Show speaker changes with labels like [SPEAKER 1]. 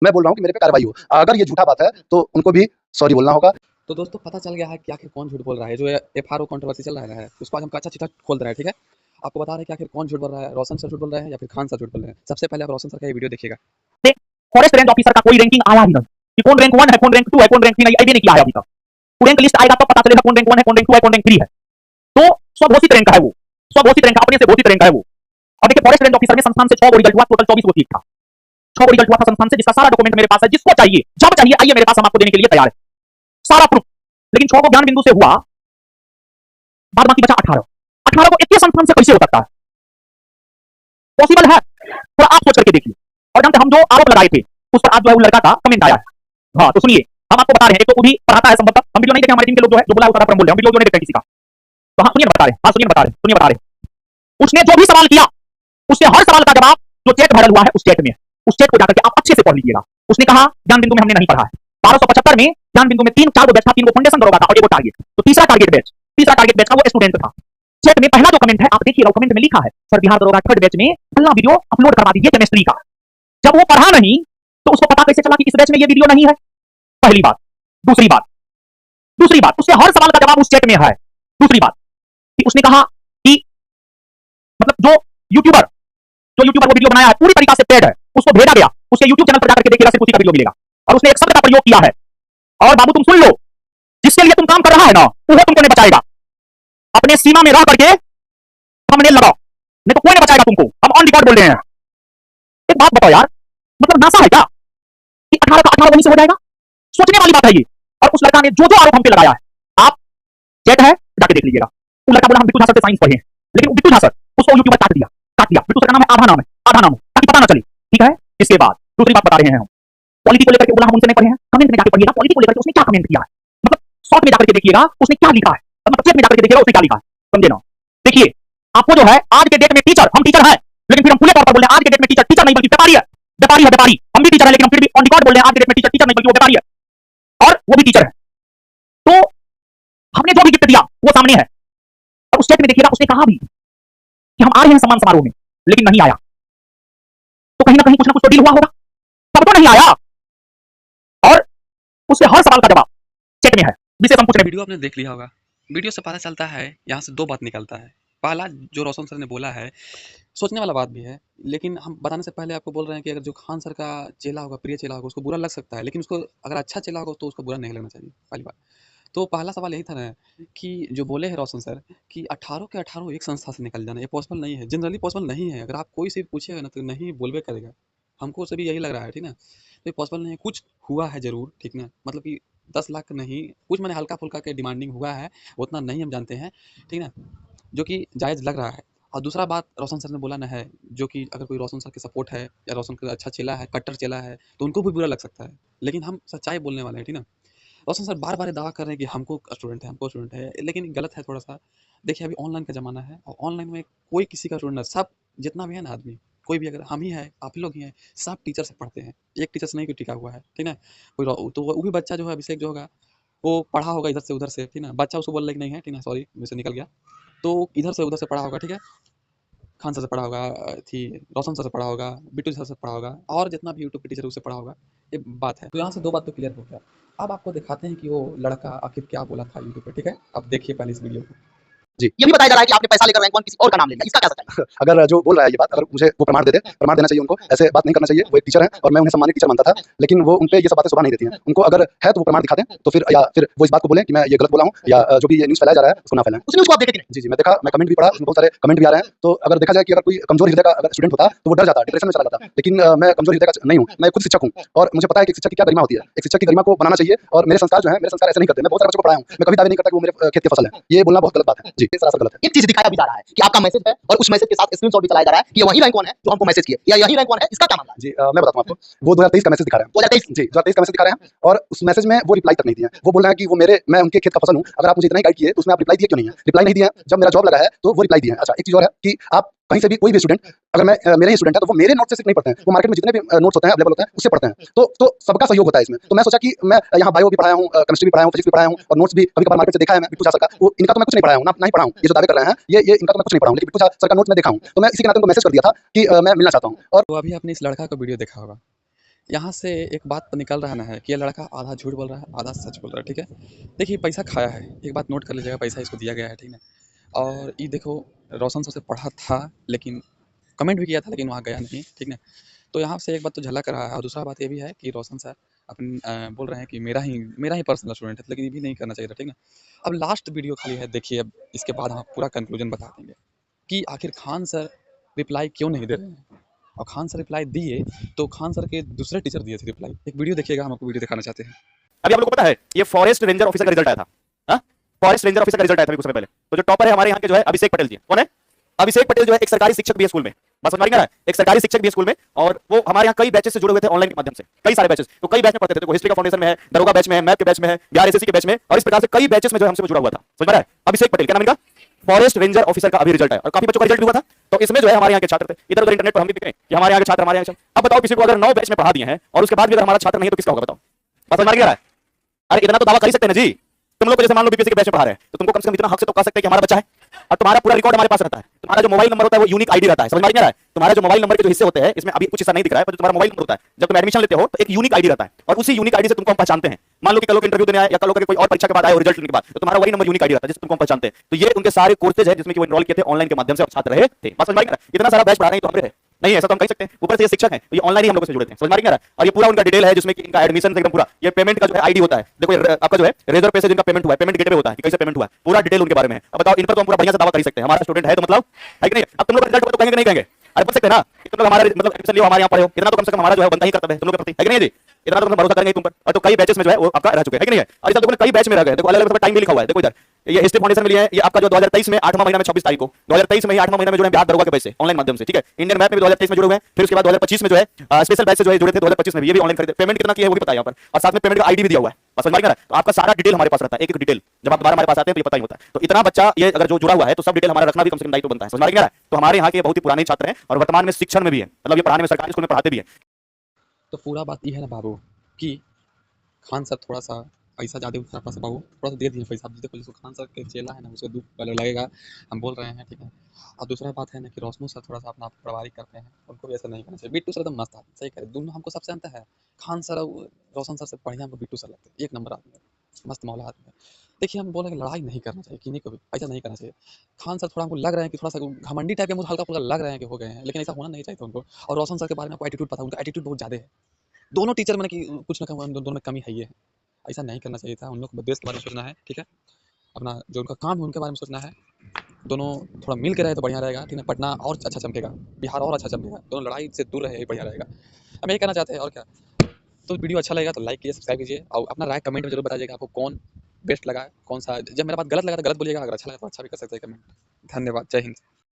[SPEAKER 1] मैं बोल रहा हूँ कि मेरे पे कार्रवाई हो। अगर ये झूठा बात है तो उनको भी सॉरी बोलना होगा।
[SPEAKER 2] तो दोस्तों पता चल गया है कि आखिर कौन झूठ बोल रहा है। जो एफआरओ कंट्रोवर्सी चल रहा है उसको आज हम कच्चा चिट्ठा खोल रहे हैं, ठीक है। आपको बता रहे हैं कि आखिर कौन झूठ बोल रहा है, रोशन सर झूठ बोल रहे हैं या फिर खान सर झूठ बोल रहे हैं। सबसे पहले आप रोशन सर का ये वीडियो देखिएगा।
[SPEAKER 3] फॉरेस्ट रेंज ऑफिसर का कोई रैंकिंग आया ही नहीं कि कौन रैंक 1 है, कौन रैंक 2 है, कौन रैंक 3 है, ये नहीं किया है अभी तक। रैंक लिस्ट आएगा तब पता चलेगा कौन रैंक 1 है, कौन रैंक 2 है, कौन रैंक 3 है। तो स्वघोषित रैंक है वो, स्वघोषित रैंक, अपने से घोषित रैंक है वो। अब देखिए फॉरेस्ट रेंज ऑफिसर में संस्थान से 6 गो रिजल्ट हुआ, टोटल 24 गो सीट था। 6 गो रिजल्ट हुआ था संस्थान से, जिसका सारा डॉक्यूमेंट मेरे पास है। जिसको चाहिए जब चाहिए आइए मेरे पास, हम आपको देने के लिए तैयार है, सारा प्रूफ। लेकिन 6 को ज्ञान बिंदु से हुआ, बाद बाकी बचा 18। 18 को एक ही संस्थान से कैसे हो सकता है? पॉसिबल है? थोड़ा आप सोच करके देखिए। और जानते हम जो आरोप लगाए थे उस पर आज जो है वो लड़का का कमेंट आया है। हाँ तो सुनिए, हम आपको बता रहे हैं। एक तो वो भी पढ़ाता है संभवतः, हम वीडियो नहीं देखे, हमारे टीम के लोग जो है जो बोला उतारा पर बोल रहे हैं, हम वीडियो जो नहीं देखते किसी का। तो हाँ सुनिए बता रहे हैं, हाँ सुनिए बता रहे हैं, सुनिए बता रहे हैं। उसने जो भी सवाल किया उससे हर सवाल का जवाब जो चैट वायरल हुआ है उस चैट में, उस चैट को जाकर के आप अच्छे से पढ़ लीजिएगा। उसने कहा ज्ञान बिंदु में हमने नहीं पढ़ा है। 1275 में ज्ञान बिंदु में 3-4 बैच था, 3 को फाउंडेशन दरोगा था और 1 टारगेट। तो तीसरा टारगेट बैच का वो स्टूडेंट था। चैट में पहला जो कमेंट है आप देखिएगा, कमेंट में लिखा है सर बिहार दरोगा थर्ड बैच में फलना वीडियो अपलोड करवा दीजिए केमिस्ट्री का। जब वो पढ़ा नहीं तो उसको पता कैसे चला कि इस बैच में ये वीडियो नहीं है? पहली बात। दूसरी बात उससे हर सवाल का जवाब उस चैट में है। दूसरी बात कि उसने कहा कि मतलब जो यूट्यूबर वो वीडियो बनाया है पूरी तरीका से पेड है, उसको भेजा गया, उसके यूट्यूब चैनल पर जाकर के देखिएगा, सिर्फ उसी का वीडियो मिलेगा। और उसने एक शब्द का प्रयोग किया है, और बाबू तुम सुन लो, जिसके लिए तुम काम कर रहा है ना वो तुमको नहीं बचाएगा। अपने सीमा में रह करके थंबनेल लगाओ, नहीं तो कोई नहीं बचाएगा तुमको। हम ऑन रिकॉर्ड बोल रहे हैं। एक बात बताओ यार, मतलब नासा है क्या कि 18 का 18 वहीं से हो जाएगा? सोचने वाली बात है ये। और उस लड़का ने जो जो आरोप हम पे लगाया है, आप चैट है जाके देख लीजिएगा। वो लड़का बोला हम बिट्टू झा सर से साइंस पढ़े हैं, लेकिन बिट्टू झा सर उसको यूट्यूबर काट दिया। बिट्टू सर का नाम है आधा नाम है, ताकि पता ना चले, ठीक है। इसके बाद दूसरी बात बता रहे हैं हम, पॉलिटी को लेकर के बोला हम उनसे नहीं पढ़े हैं। कमेंट में जाकर पढ़िएगा पॉलिटी को लेकर के उसने क्या कमेंट किया है, मतलब शॉर्ट में जाकर के देखिएगा उसने क्या लिखा है, मतलब चैट में जाकर के देखिएगा उसने क्या लिखा है, समझे ना। देखिए आपको जो है आज के डेट में टीचर, हम टीचर हैं लेकिन फिर हम खुले तौर पर बोल रहे हैं आज के डेट में टीचर नहीं बल्कि व्यापारी है। व्यापारी हम भी टीचर हैं, लेकिन हम फिर भी ऑन रिकॉर्ड बोल रहे हैं आज के डेट में टीचर नहीं बल्कि वो व्यापारी है, और वो भी टीचर है। तो हमने जो भी गिफ्ट दिया वो सामने है। और उस चैट में देखिएगा उसने कहा भी कि हम आ रहे हैं सम्मान समारोह में, लेकिन नहीं आया। तो कहीं ना कहीं कुछ ना कुछ तो डील हुआ होगा, तब तो नहीं आया। और उसके हर सवाल का जवाब चैट में है, विशेष हम पूछ रहे हैं।
[SPEAKER 2] वीडियो आपने देख लिया होगा। वीडियो से पता चलता है, यहाँ से 2 बात निकलता है। पहला जो रोशन सर ने बोला है, सोचने वाला बात भी है, लेकिन हम बताने से पहले आपको बोल रहे हैं कि अगर जो खान सर का चेला होगा, प्रिय चेला होगा, उसको बुरा लग सकता है, लेकिन उसको अगर अच्छा चेला होगा तो उसको बुरा नहीं लगना चाहिए, पहली बात। तो पहला सवाल यही था ना कि जो बोले हैं रोशन सर कि 18 के 18 एक संस्था से निकल जाना, ये पॉसिबल नहीं है, जनरली पॉसिबल नहीं है। अगर आप कोई से भी पूछिएगा ना तो नहीं बोलबे करेगा। हमको से भी यही लग रहा है, ठीक ना। तो ये पॉसिबल नहीं है, कुछ हुआ है ज़रूर, ठीक ना। मतलब कि 10 लाख नहीं, कुछ मैंने हल्का-फुल्का के डिमांडिंग हुआ है, उतना नहीं हम जानते हैं, ठीक ना, जो कि जायज़ लग रहा है। और दूसरा बात रोशन सर ने बोला ना है, जो कि अगर कोई रोशन सर के सपोर्ट है या रोशन का अच्छा चेला है, कट्टर चेला है, तो उनको भी बुरा लग सकता है। लेकिन हम सच्चाई बोलने वाले हैं, ठीक ना। रोशन सर बार-बार ये दावा कर रहे हैं कि हमको स्टूडेंट है, लेकिन गलत है थोड़ा-सा। देखिए अभी ऑनलाइन का ज़माना है और ऑनलाइन में कोई किसी का स्टूडेंट नहीं, सब जितना भी है ना आदमी, कोई भी अगर हम ही हैं, आप लोग ही हैं, सब टीचर से पढ़ते हैं। एक टीचर से नहीं कोई टिका हुआ है, ठीक ना। कोई तो वो भी बच्चा जो है अभिषेक जो होगा, वो पढ़ा होगा इधर से उधर से, ठीक ना। बच्चा उसको बोल रहा है कि नहीं है, ठीक ना, सॉरी मुँह से निकल गया। तो इधर से उधर से पढ़ा होगा, ठीक है। खान सर से पढ़ा होगा, रोशन सर से पढ़ा होगा, बिट्टू सर से पढ़ा होगा, और जितना भी यूट्यूब पे टीचर उससे पढ़ा होगा। ये बात है। तो यहाँ से 2 बात तो क्लियर हो गया। अब आपको दिखाते हैं कि वो लड़का आखिर क्या बोला था यूट्यूब पे, ठीक है। अब देखिए पहले इस वीडियो को।
[SPEAKER 1] जी।
[SPEAKER 3] ये भी बताया जा रहा है कि आपने पैसा लेकर रैंक 1 किसी और का नाम ले लिया, इसका क्या सच्चाई है?
[SPEAKER 1] अगर जो बोल रहा है ये बात, अगर मुझे वो प्रमाण देते, प्रमाण देना चाहिए उनको, ऐसे बात नहीं करना चाहिए। वो एक टीचर है और मैं उन्हें सम्मानित टीचर मानता था, लेकिन वो उनपे ये सब बातें शोभा नहीं देती हैं। उनको अगर है तो वो प्रमाण दिखा दें, तो फिर या फिर वो इस बात को बोलें कि मैं ये गलत बोला हूँ, या जो भी ये न्यूज़ फैलाया जा रहा है उसको ना फैलाएं।
[SPEAKER 3] उस न्यूज़ को आप देखे कि नहीं?
[SPEAKER 1] जी, मैं देखा, मैं कमेंट भी पढ़ा, उसमें बहुत सारे कमेंट भी आ रहे हैं। तो अगर देखा जाए कि अगर कोई कमजोर हृदय का अगर स्टूडेंट होता तो वो डर जाता, डिप्रेशन में चला जाता। लेकिन मैं कमजोर हृदय का नहीं हूँ, मैं खुद शिक्षक हूँ और मुझे पता है कि शिक्षक की क्या गरिमा होती है। एक शिक्षक की गरिमा को बनाना चाहिए, और मेरे संस्कार जो है, मेरे संस्कार ऐसे नहीं करते। मैं बहुत सारे बच्चों को पढ़ाया हूँ, मैं कभी दावे नहीं करता कि वो मेरे खेत की फसल है। ये बोलना बहुत गलत बात है। जी, ये सरासर गलत है।
[SPEAKER 3] एक चीज दिखाया भी जा रहा है कि आपका मैसेज है और उस मैसेज के साथ स्क्रीनशॉट भी चलाया जा रहा है कि ये वही रैंक 1 है जो हमको मैसेज किए, या यही रैंक 1 है, इसका क्या मामला है?
[SPEAKER 1] जी, मैं बताता हूँ आपको। वो 2023 का मैसेज दिखा रहे हैं।
[SPEAKER 3] 2023
[SPEAKER 1] जी, 2023 का मैसेज दिखा रहे हैं, और उस मैसेज में वो रिप्लाई तक नहीं दिए हैं। वो बोल रहे हैं कि वो मैं उनके खेत का फसल हूँ, अगर आप मुझे इतना ही गाइड किए तो उसमें आप रिप्लाई दिए क्यों नहीं है? रिप्लाई नहीं दिए हैं, जब मेरा जॉब लगा है तो वो रिप्लाई दिए हैं। अच्छा, एक चीज़ और है कि आप कहीं से भी कोई भी स्टूडेंट, अगर मेरे ही स्टूडेंट है तो वो मेरे नोट से सिर्फ नहीं पढ़ते हैं, वो मार्केट में जितने भी नोट्स होते हैं, अवेलेबल होते हैं, उससे पढ़ते हैं। तो सबका सहयोग होता है इसमें। तो मैं सोचा कि मैं यहाँ बायो भी पढ़ाया हूँ, केमिस्ट्री भी पढ़ाया हूँ, फिजिक्स भी पढ़ाया हूँ, और नोट्स भी कभी-कभार मार्केट से देखा है मैं, बिट्टू झा सर का। वो इनका तो मैं कुछ नहीं पढ़ाया हूँ, ना ही पढ़ा हूँ। ये जो दावे कर रहे हैं, ये इनका तो मैं कुछ नहीं पढ़ा हूँ, लेकिन बिट्टू झा सर का नोट्स मैं देखा हूँ। तो मैं इसी के नाते उनको मैसेज कर दिया था कि मैं मिलना चाहता हूँ। और
[SPEAKER 2] तो अभी आपने इस लड़का का वीडियो देखा होगा। यहाँ से एक बात तो निकल रहा ना है कि ये लड़का आधा झूठ बोल रहा है, आधा सच बोल रहा है, ठीक है। देखिए पैसा खाया है, एक बात नोट कर लीजिएगा, पैसा इसको दिया गया है, ठीक है। और ये देखो, रोशन सर से पढ़ा था, लेकिन कमेंट भी किया था, लेकिन वहाँ गया नहीं, ठीक है। तो यहाँ से एक बात तो झलक रहा है, और दूसरा बात ये भी है कि रोशन सर अपन बोल रहे हैं कि मेरा ही पर्सनल स्टूडेंट है, लेकिन ये भी नहीं करना चाहिए था, ठीक है। अब लास्ट वीडियो खाली है, देखिए अब इसके बाद हम पूरा कंक्लूजन बता देंगे कि आखिर खान सर रिप्लाई क्यों नहीं दे रहे हैं। और खान सर रिप्लाई दिए तो खान सर के दूसरे टीचर दिए थे रिप्लाई। एक वीडियो देखिएगा, हम आपको वीडियो दिखाना चाहते हैं।
[SPEAKER 3] अभी आप लोगों को पता है ये फॉरेस्ट रेंजर ऑफिसर का रिजल्ट आया था। हाँ, फॉरेस्ट रेंजर ऑफिसर का रिजल्ट आया था कुछ समय पहले। तो जो टॉपर है हमारे यहाँ के जो है अभिषेक पटेल जी, कौन है? अभिषेक पटेल जो है एक सरकारी शिक्षक भी है स्कूल में, बस समझ में आ रहा है, एक सरकारी शिक्षक भी है स्कूल में, और वो हमारे यहाँ कई बैचेस से जुड़े हुए थे ऑनलाइन के माध्यम से, कई सारे बैचेस। तो कई बैच में पढ़ते थे, तो हिस्ट्री का फाउंडेशन में है, दरोगा बैच में है, मैथ के बैच में है, बिहार एसएससी के बैच में, और इस प्रकार से कई बैचेस में जो हमसे जुड़ा हुआ था। समझ में आ रहा है? अभिषेक पटेल, क्या नाम इनका? फॉरेस्ट रेंजर ऑफिसर का अभी रिजल्ट है, और काफी बच्चों का रिजल्ट हुआ था। तो इसमें जो है हमारे यहाँ के छात्र थे, इधर उधर इंटरनेट पर हम भी देख रहे हैं कि हमारे यहाँ के छात्र, हमारे यहाँ। अब बताओ, किसी को अगर 9 बैच में पढ़ा दिए हैं और उसके बाद भी अगर हमारा छात्र नहीं है तो किसका होगा बताओ? बात समझ में आ रहा है? अरे इतना तो दावा कर ही सकते हैं ना जी। तुम लोग को जैसे मान लो बीपीएससी के बैच में पढ़ा रहे हैं, तो तुमको कम से कम इतना हक से तो कह सकते हैं कि हमारा बच्चा है, और तुम्हारा पूरा रिकॉर्ड हमारे पास रहता है। तुम्हारा जो मोबाइल नंबर होता है वो यूनिक आईडी रहता है। समझ में आ रहा है? तुम्हारा जो मोबाइल नंबर के जो हिस्से होते हैं, इसमें अभी कुछ हिस्सा नहीं दिख रहा है, पर जो तुम्हारा मोबाइल नंबर होता है, जब तुम एडमिशन लेते हो तो एक यूनिक आईडी रहता है, और उसी यूनिक आईडी से तुमको हम पहचानते हैं। मान लो कि कल लोग इंटरव्यू देने आए या कल लोग कोई और परीक्षा के बाद आए और रिजल्ट के बाद, तो तुम्हारा वही नंबर यूनिक आईडी रहता है जिससे तुमको हम पहचानते हैं। तो ये उनके सारे कोर्सेज है जिसमें कि वो एनरोल किए थे ऑनलाइन के माध्यम से, और छात्र रहे थे। बस समझ में आ रहा है? इतना सारा बैच पढ़ा रहे हैं तो हमरे है नहीं, ऐसा तो हम कह सकते हैं। ऊपर से ये शिक्षक हैं, तो ये ऑनलाइन ही हम लोगों से जुड़े थे। समझ में आ रहा है? और ये पूरा उनका डिटेल है जिसमें कि इनका एडमिशन से एकदम पूरा ये पेमेंट का जो है आईडी होता है। देखो आपका जो है रेजर पे से जिनका पेमेंट हुआ है, पेमेंट गेटवे होता है कि कैसे पेमेंट हुआ है, पूरा डिटेल उनके बारे में है। अब बताओ, इन पर तो हम पूरा बढ़िया से दावा कर ही सकते हैं, हमारा स्टूडेंट है तो मतलब है कि नहीं। अब तुम लोग रिजल्ट तो कहेंगे कि नहीं कहेंगे? अरे बोल सकते हैं ना कि तुम लोग हमारे मतलब एडमिशन लियो, हमारे यहाँ पढ़े हो, इतना तो कम से कम हमारा जो है बनता ही कर्तव्य है तुम लोग के प्रति, है कि नहीं जी? इतना तो हम भरोसा करेंगे तुम पर। और तो कई बैचेस में जो है वो आपका रह चुके हैं, है कि नहीं है? और इस देखो कई बैच में रह गए, देखो अलग अलग टाइम भी लिखा हुआ है। देखो इधर ये हिस्ट्री फाउंडेशन में लिए हैं, ये आपका जो 2023 में 8वां महीना में 26 तारीख को 2023 में ही 8वां महीना में जुड़े बिहार दरोगा के बैच से ऑनलाइन माध्यम से, ठीक है। इंडियन मैथ में भी 2023 में जुड़े हुए हैं, फिर उसके बाद 2025 में जो है स्पेशल बैच से जो है जुड़े थे 2025 में भी, ये भी ऑनलाइन खरीदे। पेमेंट कितना किया है वो भी पता है यहाँ पर, और साथ में पेमेंट का आईडी भी दिया हुआ है। बस समझ में आ रहा है? तो आपका सारा डिटेल हमारे पास रहता है, एक एक डिटेल। जब आप दोबारा हमारे पास आते हैं तो ये पता ही होता है। तो इतना बच्चा ये अगर जो जुड़ा हुआ है तो सब डिटेल हमारा रखना भी कम से कम दायित्व बनता है। समझ में आ रहा है? तो हमारे यहाँ के बहुत ही पुराने छात्र हैं और वर्तमान में शिक्षण में भी है, मतलब ये पढ़ाने में सरकारी स्कूल में पढ़ाते भी है।
[SPEAKER 2] तो पूरा बात ये है ना बाबू कि खान सर थोड़ा सा पैसा ज़्यादा उठा पास बाबू, थोड़ा सा दे दिए पैसा। अब देखो जिसको खान सर के चेला है ना, उसको दुख लगेगा, हम बोल रहे हैं, ठीक है। और दूसरा बात है ना कि रोशनू सर थोड़ा सा अपना पढ़वारी करते हैं, उनको भी ऐसा नहीं करना चाहिए। बिट्टू सर एकदम मस्त आदमी, सही कह रहे, दोनों हमको सबसे अंतर है। खान सर और रोशन सर से बढ़िया हमको बिट्टू सर लगते हैं, एक नंबर आदमी है, मस्त मौला आदमी है। देखिए हम बोल रहे हैं कि लड़ाई नहीं करना चाहिए, किन्हीं को भी ऐसा नहीं करना चाहिए। खान सर थोड़ा हमको लग रहे हैं कि थोड़ा सा घमंडी टाइप के मुझे हल्का फुल्का लग रहे हैं कि हो गए हैं, लेकिन ऐसा होना नहीं चाहिए था उनको। और रोशन सर के बारे में आपको एटीट्यूड पता है, उनका एटीट्यूड बहुत ज़्यादा है। दोनों टीचर मैंने कि कुछ ना कम दोनों में कमी है ही है। ऐसा नहीं करना चाहिए था, उन लोग को देश के बारे में सोचना है, ठीक है। अपना जो उनका काम है उनके बारे में सोचना है। दोनों थोड़ा मिल के रहे तो बढ़िया रहेगा, ठीक है। पटना और अच्छा चमकेगा, बिहार और अच्छा चमकेगा, दोनों लड़ाई से दूर रहे बढ़िया रहेगा। हम यही कहना चाहते हैं, और क्या। तो वीडियो अच्छा लगेगा तो लाइक कीजिए, सब्सक्राइब कीजिए, और अपना राय कमेंट में जरूर बताइएगा आपको कौन बेस्ट लगा, कौन सा। जब मेरा बात गलत लगा तो गलत बोलिएगा, अगर अच्छा लगा तो अच्छा भी कर सकते हैं कमेंट। धन्यवाद, जय हिंद।